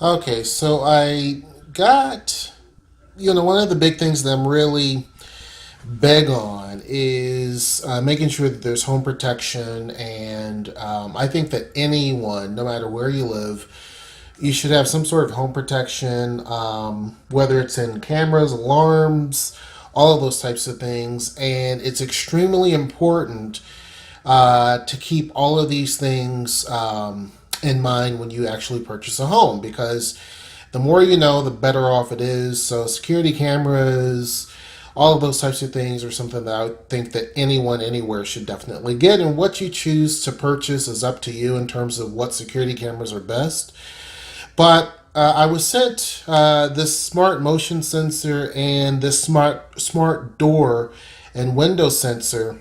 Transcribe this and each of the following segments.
Okay, so I got, one of the big things that I'm really big on is making sure that there's home protection. And I think that anyone, no matter where you live, you should have some sort of home protection, whether it's in cameras, alarms, all of those types of things. And it's extremely important to keep all of these things in mind when you actually purchase a home, because the more you know, the better off it is. So, security cameras, all of those types of things are something that I think that anyone anywhere should definitely get. And what you choose to purchase is up to you in terms of what security cameras are best. But I was sent this smart motion sensor and this smart door and window sensor.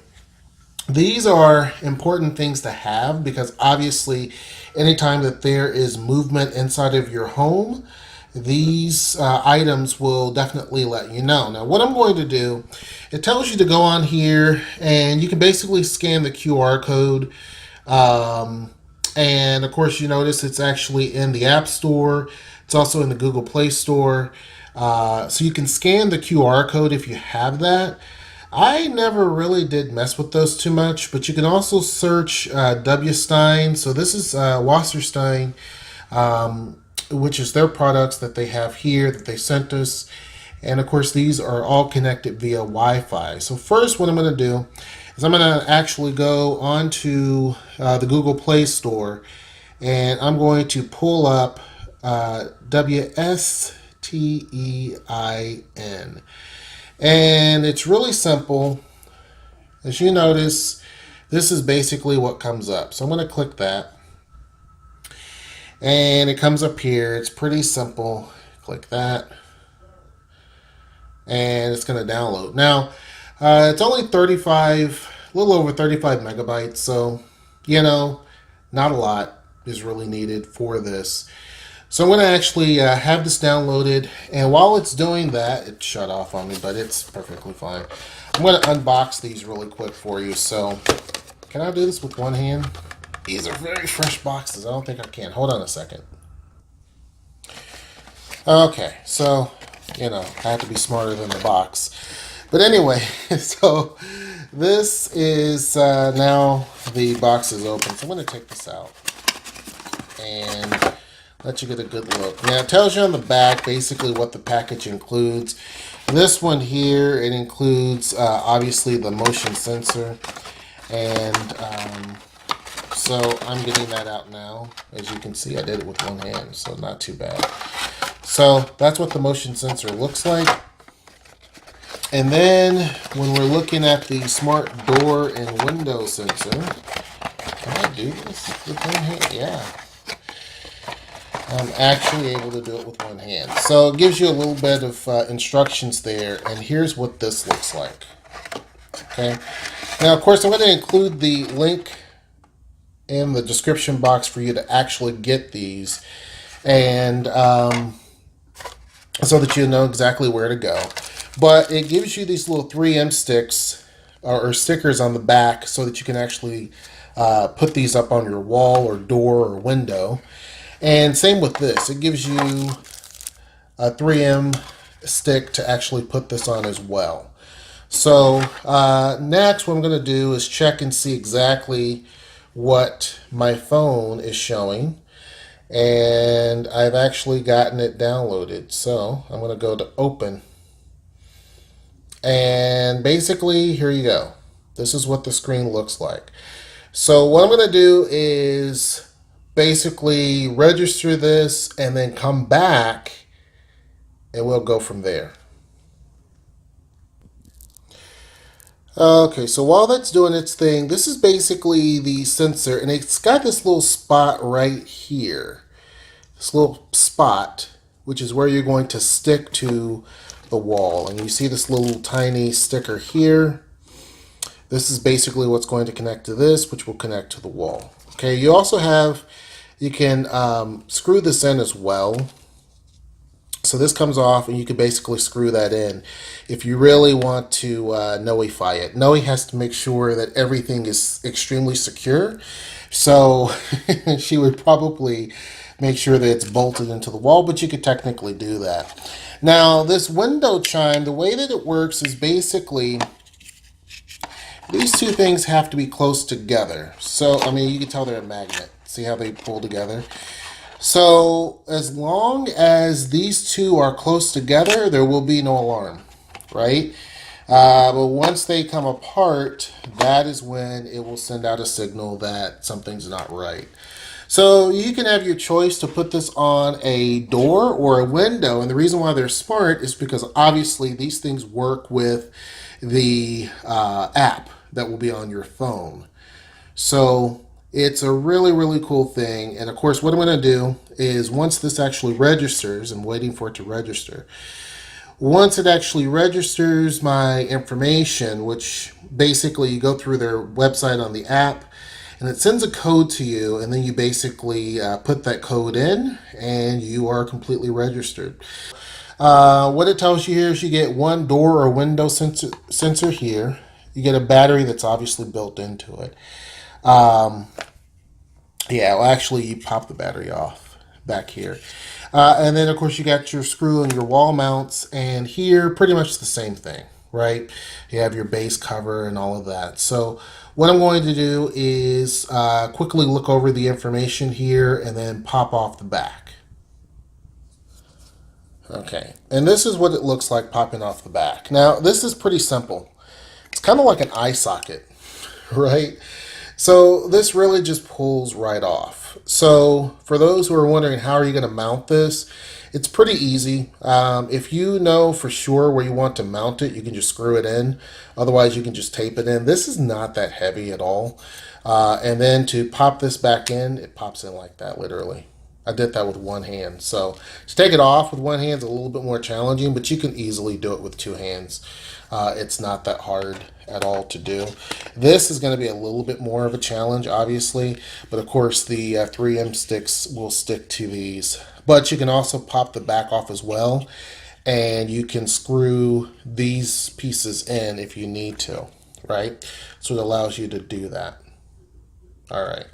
These are important things to have because obviously, anytime that there is movement inside of your home, these items will definitely let you know. Now, what I'm going to do, it tells you to go on here and you can basically scan the QR code. Um, and of course, you notice it's actually in the App Store, it's also in the Google Play Store. So you can scan the QR code if you have that. I never really did mess with those too much, but you can also search Stein. So this is Wasserstein, which is their products that they have here that they sent us. And of course, these are all connected via Wi Fi. So, first, what I'm going to do is I'm going to actually go onto the Google Play Store and I'm going to pull up Wstein. And it's really simple. As you notice, this is basically what comes up. So I'm going to click that. And it comes up here. It's pretty simple. Click that. And it's going to download. Now, it's only 35, a little over 35 megabytes. So, not a lot is really needed for this. So I'm going to actually have this downloaded, and while it's doing that, it shut off on me, but it's perfectly fine. I'm going to unbox these really quick for you. So can I do this with one hand? These are very fresh boxes. I don't think I can. Hold on a second. Okay, so, I have to be smarter than the box. But anyway, so this is now the box is open. So I'm going to take this out and let you get a good look. Now, it tells you on the back basically what the package includes. This one here, it includes obviously the motion sensor. And so I'm getting that out now. As you can see, I did it with one hand, so not too bad. So that's what the motion sensor looks like. And then when we're looking at the smart door and window sensor, can I do this with one hand? Yeah. I'm actually able to do it with one hand. So it gives you a little bit of instructions there, and here's what this looks like. Okay. Now, of course, I'm going to include the link in the description box for you to actually get these, and so that you know exactly where to go. But it gives you these little 3M sticks or stickers on the back so that you can actually put these up on your wall or door or window. And same with this. It gives you a 3M stick to actually put this on as well. So next what I'm going to do is check and see exactly what my phone is showing. And I've actually gotten it downloaded. So I'm going to go to open. And basically, here you go. This is what the screen looks like. So what I'm going to do is basically register this and then come back and we'll go from there. Okay, so while that's doing its thing, this is basically the sensor, and it's got this little spot right here. This little spot, which is where you're going to stick to the wall. And you see this little tiny sticker here. This is basically what's going to connect to this, which will connect to the wall. Okay, you can screw this in as well. So this comes off and you can basically screw that in if you really want to Noeify it. Noe has to make sure that everything is extremely secure. So she would probably make sure that it's bolted into the wall, but you could technically do that. Now, this window chime, the way that it works is basically these two things have to be close together. So, I mean, you can tell they're a magnet. See how they pull together? So, as long as these two are close together, there will be no alarm, right? But once they come apart, that is when it will send out a signal that something's not right. So you can have your choice to put this on a door or a window. And the reason why they're smart is because obviously these things work with the app that will be on your phone. So it's a really, really cool thing. And of course, what I'm going to do is once this actually registers, I'm waiting for it to register. Once it actually registers my information, which basically you go through their website on the app, and it sends a code to you, and then you basically put that code in, and you are completely registered. What it tells you here is you get one door or window sensor here. You get a battery that's obviously built into it. Yeah, well, actually, you pop the battery off back here. And then, of course, you got your screw and your wall mounts, and here, pretty much the same thing, right? You have your base cover and all of that. So what I'm going to do is quickly look over the information here and then pop off the back. Okay, and this is what it looks like popping off the back. Now, this is pretty simple. It's kind of like an eye socket, right? So this really just pulls right off. So for those who are wondering how are you going to mount this, it's pretty easy. If you know for sure where you want to mount it, you can just screw it in. Otherwise, you can just tape it in. This is not that heavy at all. And then to pop this back in, it pops in like that, literally. I did that with one hand. So to take it off with one hand is a little bit more challenging, but you can easily do it with two hands. It's not that hard at all to do. This is going to be a little bit more of a challenge, obviously, but of course the 3M sticks will stick to these. But you can also pop the back off as well, and you can screw these pieces in if you need to, right? So it allows you to do that. All right.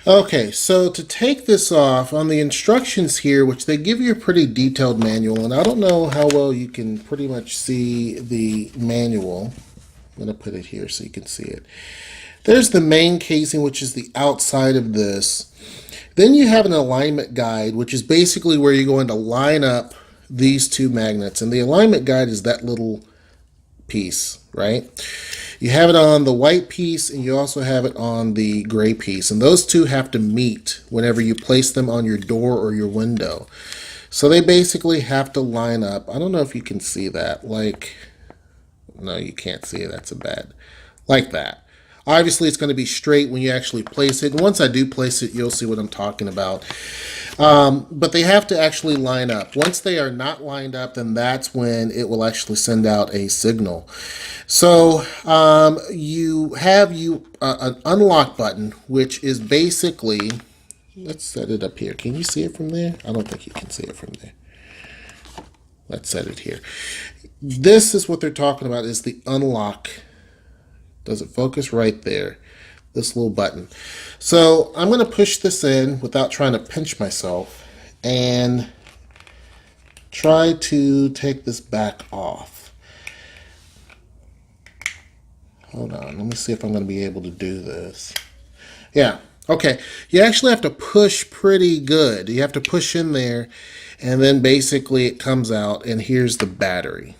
Okay, so to take this off, on the instructions here, which they give you a pretty detailed manual, and I don't know how well you can pretty much see the manual. I'm going to put it here so you can see it. There's the main casing, which is the outside of this. Then you have an alignment guide, which is basically where you're going to line up these two magnets. And the alignment guide is that little piece, right? You have it on the white piece, and you also have it on the gray piece. And those two have to meet whenever you place them on your door or your window. So they basically have to line up. I don't know if you can see that. Like, no, you can't see it. That's a bad. Like that. Obviously, it's going to be straight when you actually place it. And once I do place it, you'll see what I'm talking about. But they have to actually line up. Once they are not lined up, then that's when it will actually send out a signal. So you have an unlock button, which is basically, let's set it up here. Can you see it from there? I don't think you can see it from there. Let's set it here. This is what they're talking about, is the unlock. Does it focus right there? This little button. So I'm going to push this in without trying to pinch myself and try to take this back off. Hold on, let me see if I'm going to be able to do this. Yeah, okay. You actually have to push pretty good. You have to push in there, and then basically it comes out, and here's the battery.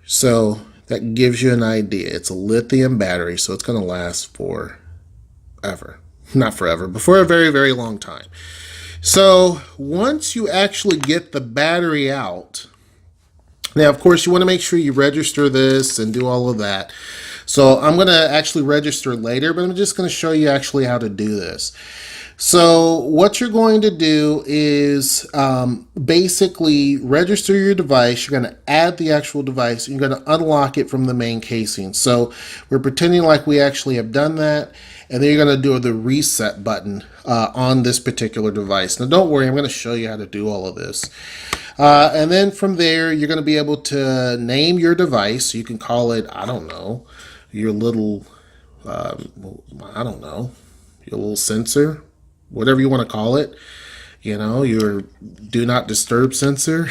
So that gives you an idea. It's a lithium battery, so it's going to last forever. Not forever, but for a very, very long time. So once you actually get the battery out, now, of course, you want to make sure you register this and do all of that. So I'm going to actually register later, but I'm just going to show you actually how to do this. So what you're going to do is basically register your device. You're going to add the actual device. And you're going to unlock it from the main casing. So we're pretending like we actually have done that. And then you're going to do the reset button on this particular device. Now, don't worry. I'm going to show you how to do all of this. And then from there, you're going to be able to name your device. You can call it, I don't know, your little I don't know, your little sensor, whatever you want to call it. Your do not disturb sensor.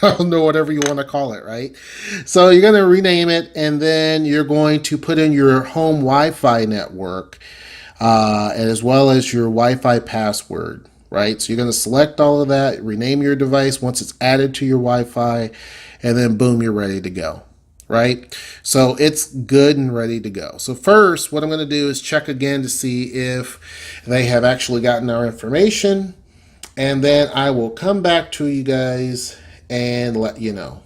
I don't know, whatever you want to call it, right? So you're going to rename it, and then you're going to put in your home Wi-Fi network, as well as your Wi-Fi password, right? So you're going to select all of that, rename your device once it's added to your Wi-Fi, and then boom, you're ready to go, right? So it's good and ready to go. So first, what I'm going to do is check again to see if they have actually gotten our information, and then I will come back to you guys and let you know.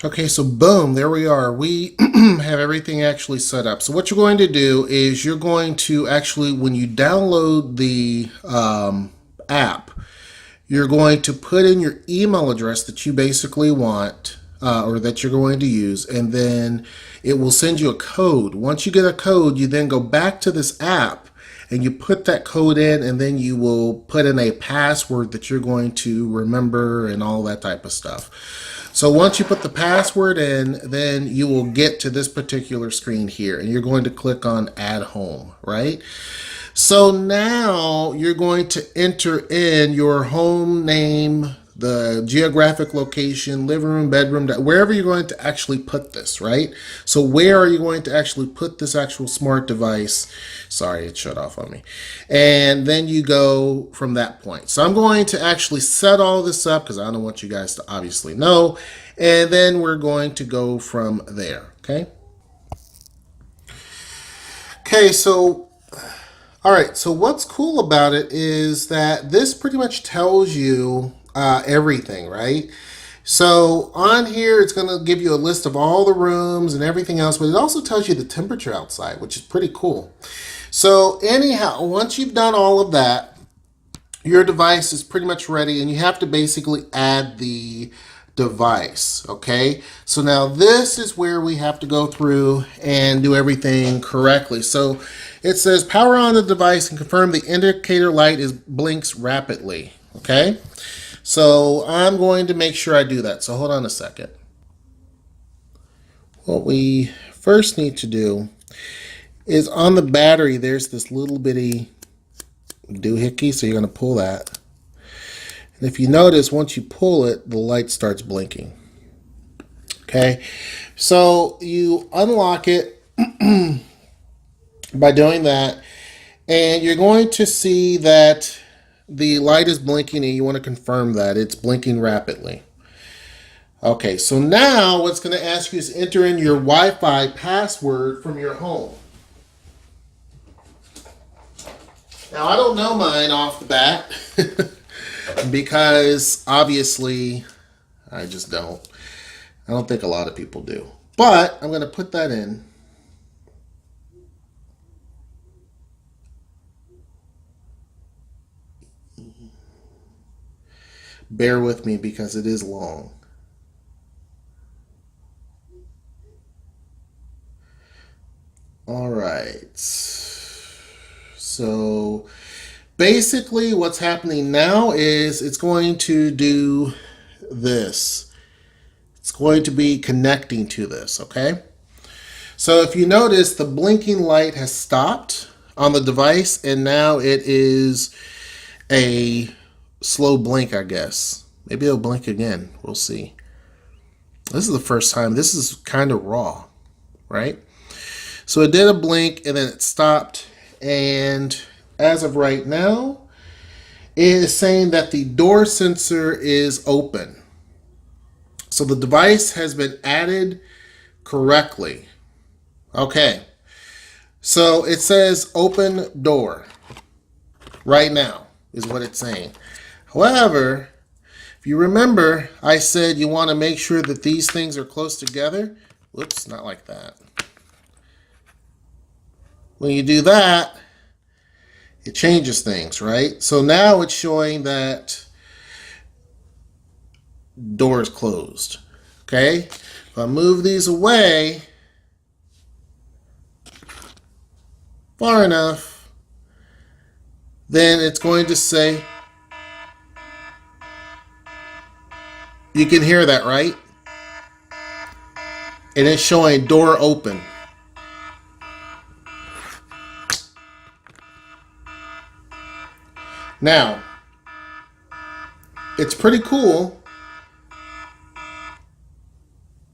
Okay, so boom, there we are. We have everything actually set up. So what you're going to do is you're going to actually, when you download the app, you're going to put in your email address that you basically want, or that you're going to use, and then it will send you a code. Once you get a code, you then go back to this app and you put that code in, and then you will put in a password that you're going to remember and all that type of stuff. So once you put the password in, then you will get to this particular screen here, and you're going to click on Add Home, right? So now you're going to enter in your home name, the geographic location, living room, bedroom, wherever you're going to actually put this, right? So where are you going to actually put this actual smart device? Sorry, it shut off on me. And then you go from that point. So I'm going to actually set all this up because I don't want you guys to obviously know. And then we're going to go from there, okay? Okay, so all right, so what's cool about it is that this pretty much tells you everything, right? So on here, it's going to give you a list of all the rooms and everything else, but it also tells you the temperature outside, which is pretty cool. So anyhow, once you've done all of that, your device is pretty much ready, and you have to basically add the device, okay? So now this is where we have to go through and do everything correctly. So it says power on the device and confirm the indicator light blinks rapidly, okay? So I'm going to make sure I do that. So hold on a second. What we first need to do is on the battery, there's this little bitty doohickey, so you're going to pull that. And if you notice, once you pull it, the light starts blinking. Okay, so you unlock it by doing that, and you're going to see that the light is blinking, and you want to confirm that it's blinking rapidly. Okay, so now what's going to ask you is enter in your Wi-Fi password from your home. Now, I don't know mine off the bat because obviously I just don't. I don't think a lot of people do. But I'm going to put that in. Bear with me because it is long. All right. So basically what's happening now is it's going to do this. It's going to be connecting to this, okay? So if you notice, the blinking light has stopped on the device, and now it is a slow blink, I guess. Maybe it'll blink again. We'll see. This is the first time. This is kind of raw, right? So it did a blink, and then it stopped, and as of right now, it is saying that the door sensor is open. So the device has been added correctly. Okay. So it says open door right now is what it's saying. However, if you remember, I said you want to make sure that these things are close together. Whoops, not like that. When you do that, it changes things, right? So now it's showing that door is closed. Okay? If I move these away far enough, then it's going to say, you can hear that, right? and it's showing door open. Now, it's pretty cool.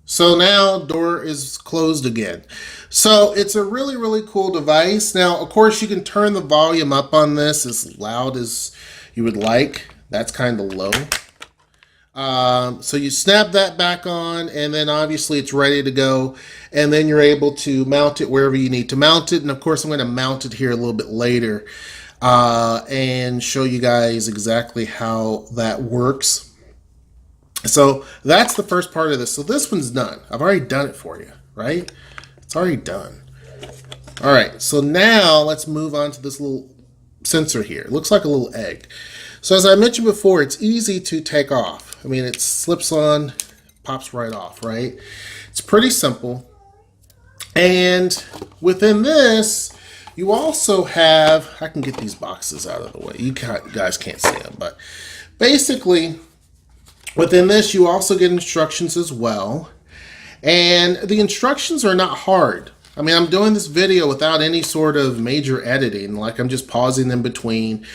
So now door is closed again. So it's a really, really cool device. Now, of course, you can turn the volume up on this as loud as you would like. That's kind of low. So you snap that back on, and then obviously it's ready to go. And then you're able to mount it wherever you need to mount it. And of course, I'm going to mount it here a little bit later and show you guys exactly how that works. So that's the first part of this. So this one's done. I've already done it for you, right? It's already done. All right, so now let's move on to this little sensor here. It looks like a little egg. So as I mentioned before, it's easy to take off. I mean, it slips on, pops right off, right? It's pretty simple. And within this, you also have, I can get these boxes out of the way. You guys can't see them, but basically, within this, you also get instructions as well. And the instructions are not hard. I mean, I'm doing this video without any sort of major editing. Like, I'm just pausing in between.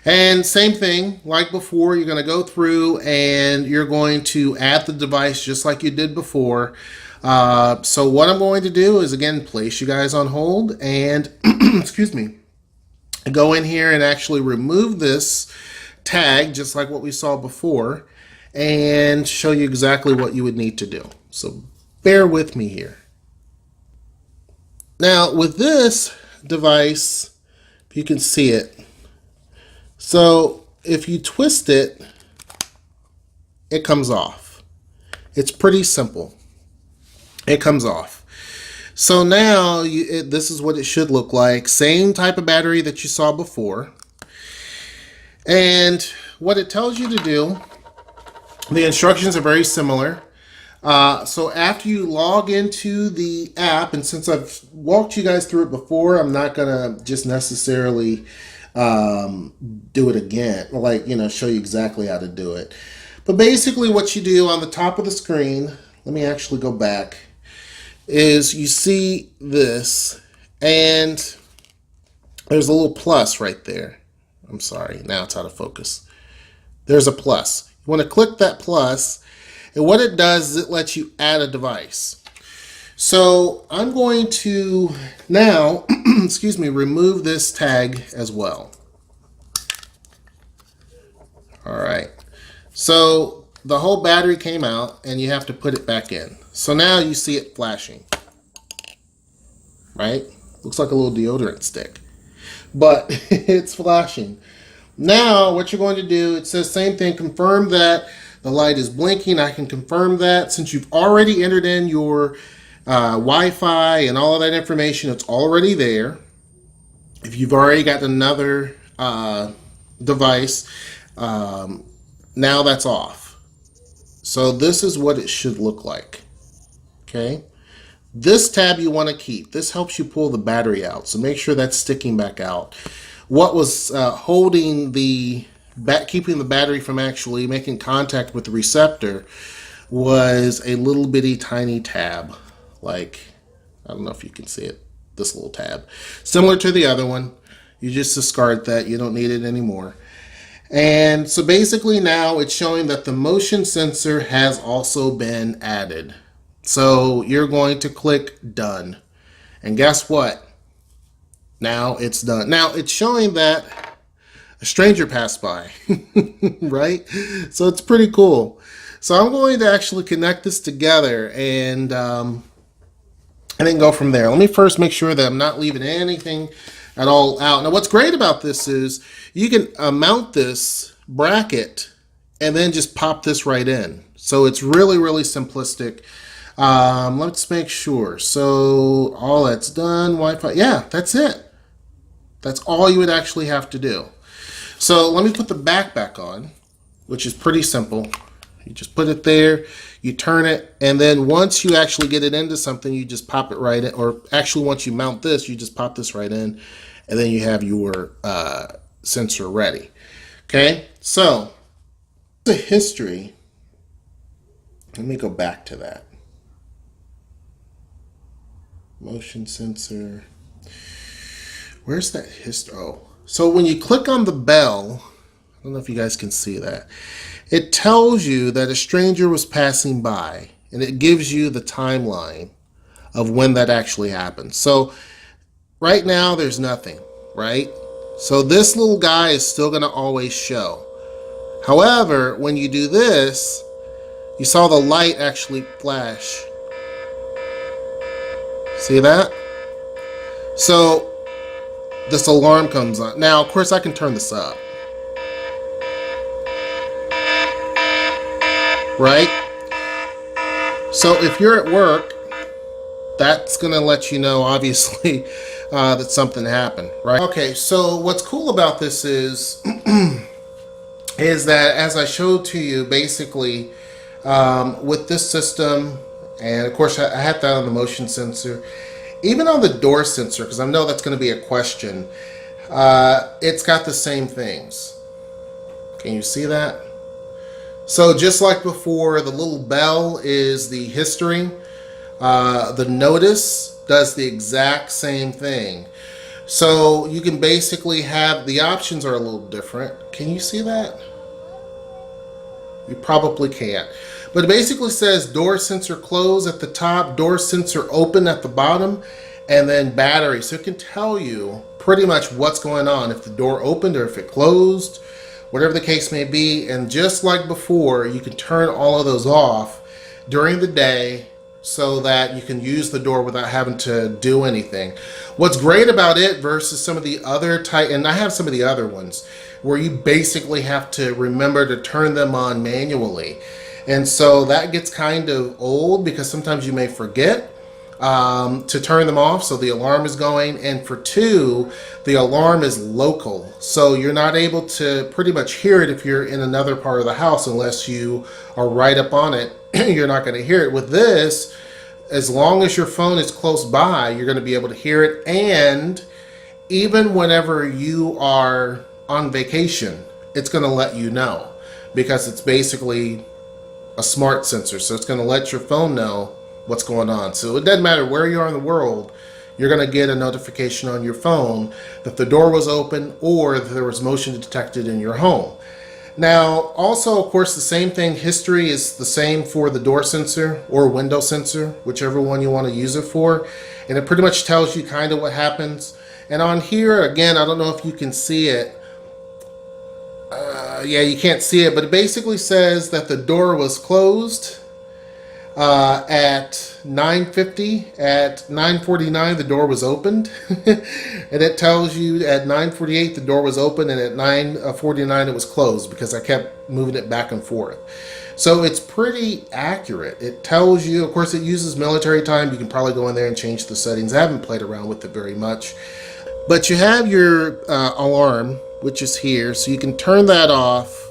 And same thing, like before, you're going to go through and you're going to add the device just like you did before. So what I'm going to do is, again, place you guys on hold and, excuse me, go in here and actually remove this tag, just like what we saw before, and show you exactly what you would need to do. So bear with me here. Now with this device, if you can see it, so if you twist it, it comes off. It's pretty simple. It comes off. So now this is what it should look like. Same type of battery that you saw before. And what it tells you to do, the instructions are very similar. So after you log into the app, and since I've walked you guys through it before, I'm not going to just necessarily do it again, like, show you exactly how to do it. But basically what you do on the top of the screen, let me actually go back, is you see this, and there's a little plus right there. I'm sorry, now it's out of focus. There's a plus. You want to click that plus, and what it does is it lets you add a device. So I'm going to now, excuse me, remove this tag as well. All right. So the whole battery came out, and you have to put it back in. So now you see it flashing, right? Looks like a little deodorant stick, but it's flashing. Now what you're going to do, it says same thing, confirm that the light is blinking. I can confirm that. Since you've already entered in your Wi-Fi and all of that information, it's already there. If you've already got another device, now that's off. So this is what it should look like. Okay. This tab you want to keep. This helps you pull the battery out. So make sure that's sticking back out. What was holding the keeping the battery from actually making contact with the receptor was a little bitty tiny tab. Like, I don't know if you can see it. This little tab. Similar to the other one. You just discard that. You don't need it anymore. And so basically now it's showing that the motion sensor has also been added. So you're going to click done. And guess what? Now it's done. Now it's showing that a stranger passed by, right? So it's pretty cool. So I'm going to actually connect this together and then go from there. Let me first make sure that I'm not leaving anything at all out. Now what's great about this is you can mount this bracket and then just pop this right in. So it's really, really simplistic. Let's make sure. So all that's done, Wi-Fi. Yeah, that's it. That's all you would actually have to do. So let me put the back on, which is pretty simple. You just put it there, you turn it, and then once you actually get it into something, you just pop it right in. Or actually, once you mount this, you just pop this right in, and then you have your sensor ready. Okay, so the history. Let me go back to that. Motion sensor. Where's that history? Oh. So when you click on the bell, I don't know if you guys can see that. It tells you that a stranger was passing by, and it gives you the timeline of when that actually happened. So right now there's nothing, right? So this little guy is still going to always show. However, when you do this, you saw the light actually flash. See that? So this alarm comes on. Now, of course, I can turn this up. Right? So if you're at work, that's going to let you know, obviously, that something happened, right? Okay, so what's cool about this is that, as I showed to you, basically, with this system, and of course I had that on the motion sensor, even on the door sensor, because I know that's going to be a question, it's got the same things. Can you see that? So just like before, the little bell is the history. The notice does the exact same thing. So you can basically have, the options are a little different. Can you see that? You probably can't. But it basically says door sensor close at the top, door sensor open at the bottom, and then battery. So it can tell you pretty much what's going on, if the door opened or if it closed, whatever the case may be. And just like before, you can turn all of those off during the day so that you can use the door without having to do anything. What's great about it versus some of the other type, and I have some of the other ones, where you basically have to remember to turn them on manually. And so that gets kind of old because sometimes you may forget to turn them off. So the alarm is going. And for two, the alarm is local. So you're not able to pretty much hear it if you're in another part of the house unless you are right up on it. You're not going to hear it. With this, as long as your phone is close by, you're going to be able to hear it. And even whenever you are on vacation, it's going to let you know because it's basically a smart sensor. So it's going to let your phone know what's going on. So it doesn't matter where you are in the world, you're going to get a notification on your phone that the door was open or that there was motion detected in your home. Now, also, of course, the same thing, history is the same for the door sensor or window sensor, whichever one you want to use it for. And it pretty much tells you kind of what happens. And on here, again, I don't know if you can see it. Yeah, you can't see it, but it basically says that the door was closed at 9:50. At 9:49, the door was opened. And it tells you at 9:48, the door was open, and at 9:49, it was closed because I kept moving it back and forth. So it's pretty accurate. It tells you, of course, it uses military time. You can probably go in there and change the settings. I haven't played around with it very much. But you have your alarm, which is here, so you can turn that off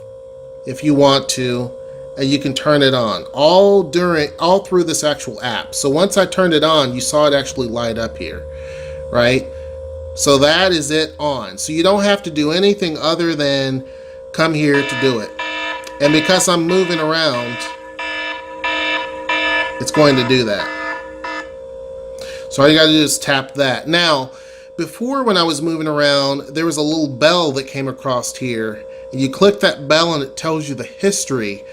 if you want to, and you can turn it on all through this actual app. So once I turned it on, you saw it actually light up here, right? So that is it on. So you don't have to do anything other than come here to do it. And because I'm moving around, it's going to do that. So all you got to do is tap that. Now, before, when I was moving around, there was a little bell that came across here. And you click that bell and it tells you the history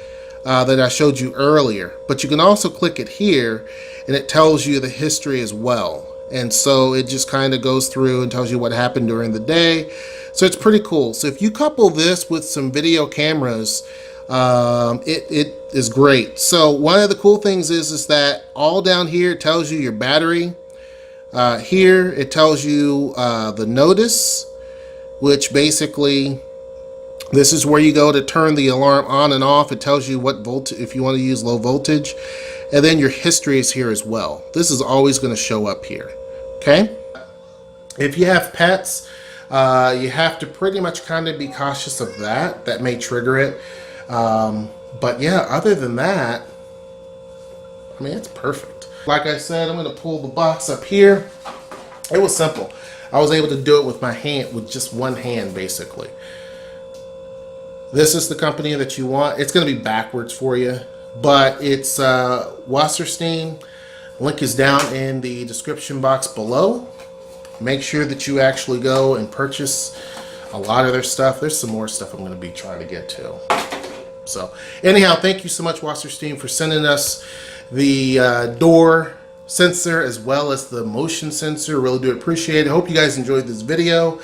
that I showed you earlier. But you can also click it here and it tells you the history as well. And so it just kind of goes through and tells you what happened during the day. So it's pretty cool. So if you couple this with some video cameras, it is great. So one of the cool things is that all down here it tells you your battery. Here it tells you the notice, which basically this is where you go to turn the alarm on and off. It tells you what voltage, if you want to use low voltage, and then your history is here as well. This is always going to show up here. Okay. If you have pets, you have to pretty much kind of be cautious of that. That may trigger it. But yeah, other than that, I mean, it's perfect. Like I said, I'm going to pull the box up here. It was simple. I was able to do it with my hand, with just one hand, basically. This is the company that you want. It's going to be backwards for you, but it's Wasserstein. Link is down in the description box below. Make sure that you actually go and purchase a lot of their stuff. There's some more stuff I'm going to be trying to get to. So anyhow, thank you so much, Wasserstein, for sending us the door sensor as well as the motion sensor. Really do appreciate it. Hope you guys enjoyed this video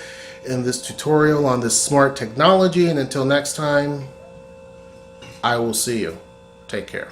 and this tutorial on this smart technology. And until next time, I will see you. Take care.